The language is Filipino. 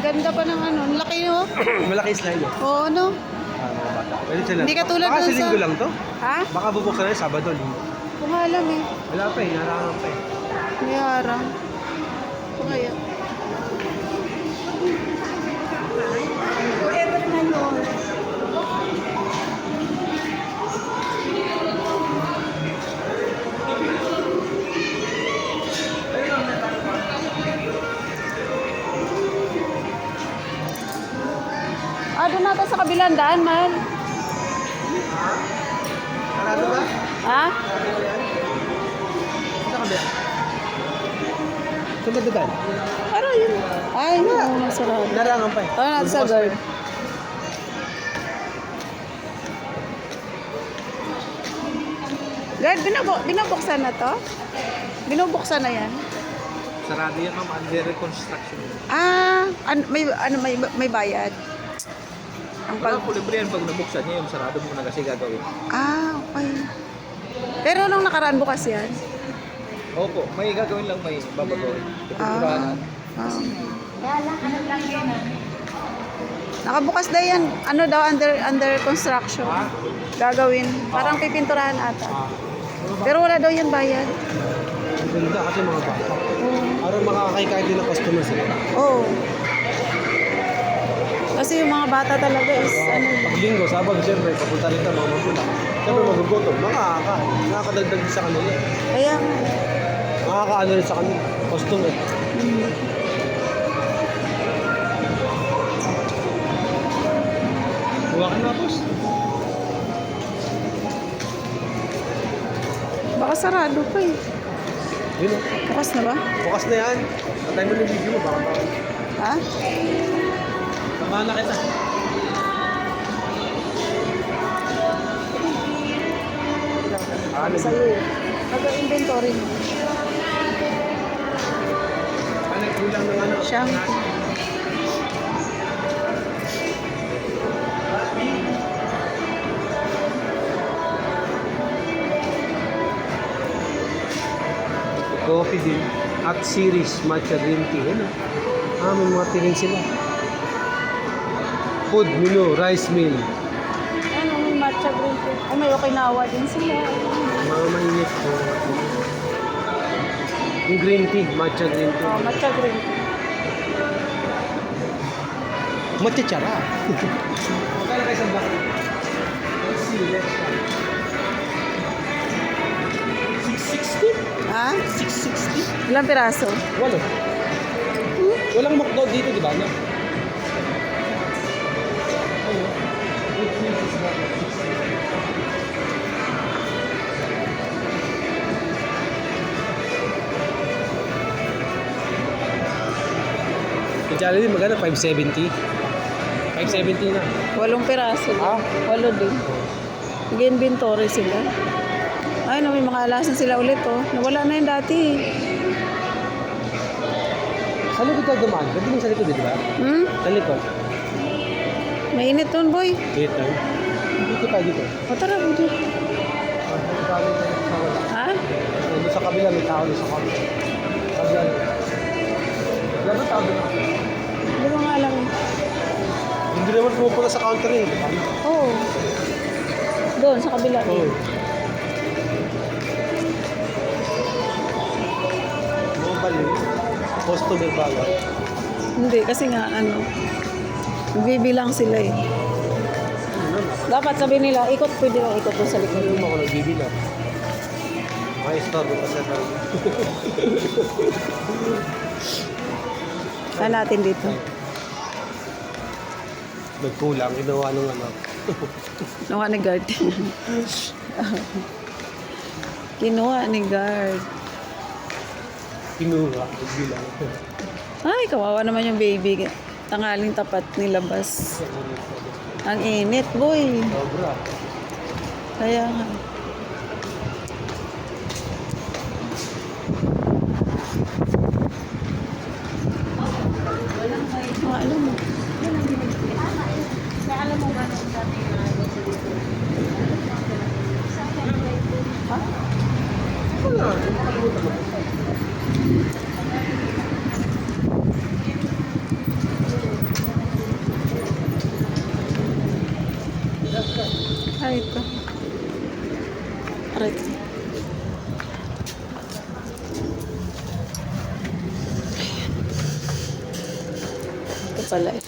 ganda pa ng ano. Ang laki no? Malaki slide oh. Oo, no? Mga bata. Pwede sila. Hindi katulad Baka dun sa sa... linggo lang to. Ha? Baka bubuksan na Sabado, linggo. Kung alam eh. Wala pa eh, narangan pa eh. May harang. Ito kaya. Doon natin sa kabilang daan, man. Sarado ba? Ha? Sa kabila. Sa madagan. Ano yun? Ay, no, sarado. Narangan pa eh. Ano natin sa guard? Guard, binubuksan na to? Binubuksan na yan? Sarado yan ma'am, under reconstruction. May bayad. Ang Wala po libre yan pag nabuksan niya yung sarado mo na kasi gagawin. Okay. Pero nung nakaraan bukas yan? Opo, may gagawin lang, may babagawin. Pipinturahan. Nakabukas na yan. Ano daw, under construction. Gagawin. Parang pipinturahan ata. Pero wala daw yan bayad. Ang ganda kasi mga bata. Para makakakay din ng customers eh. Oo. Kasi yung mga bata talaga is ano. Pag linggo, sabag, siyempre, papunta rin mga magulang. Siyempre magugutom, makakakain. Nakakadagdag din sa kanila. Kaya, Makakaano rin sa kanila. Customer. Huwag ka na, boss. baka sarado pa eh. Yun o. Bukas na ba? Bukas na yan. Patay mo ng video mo, baka baka. Ha? Samahan na kita. Sa'yo eh. Pag-inventory mo. Nagkulang ng ano. Shampoo. Coffee din. At series, matcha green tea. Ano? May mga tingin sila. Food menu, rice meal. Ano, may matcha green tea. Ay, may Okinawa din sila. Mga mainit po. Yung green tea, matcha green tea. Matcha green tea. Matcha chara. Magkala kayo sa bakit? Let's see, let's see. 660? Ha? 660? Ilang piraso? Walo. Walang McDo dito, di ba? No? Ano? 8 pieces ba? 660. Yung Jollibee magkano? 570? 570 na. 8 piraso. Ah? 8 din. Nag-inventory sila. Ay, no, may mga alasan sila ulit, oh. Nawala na yun dati. Sa likod ka dumaan. Pwede mo sa likod, di ba? Sa likod. Mainit doon, boy. Dito. Dito tayo dito. O, tara, dito. Ha? Doon sa kabila, may tao doon sa kabila. Kabila. Wala ba tao doon? Hindi ko nga alam eh. Hindi naman pumupunta sa counter eh. Oo. Doon, sa kabila. Oo. Mobile eh. Customer baga. Hindi, kasi nga, ano, bibilang sila eh. Dapat sabi nila, ikot, pwede lang ikot doon sa likod. Ano mo ako nagbibila? May store doon kasi tayo. Saan natin dito? Nagkulang, ginawa nung ano. Nakuha ni guard. Kinuha ni guard. Kinuha, nagbilang. Ay, kawawa naman yung baby. Tangaling tapat nilabas. Ang init, boy. Sobra. Kaya nga. Alam mo. Alam mo ba nung dati ha? Wala. ito. Right. Ito pala eh.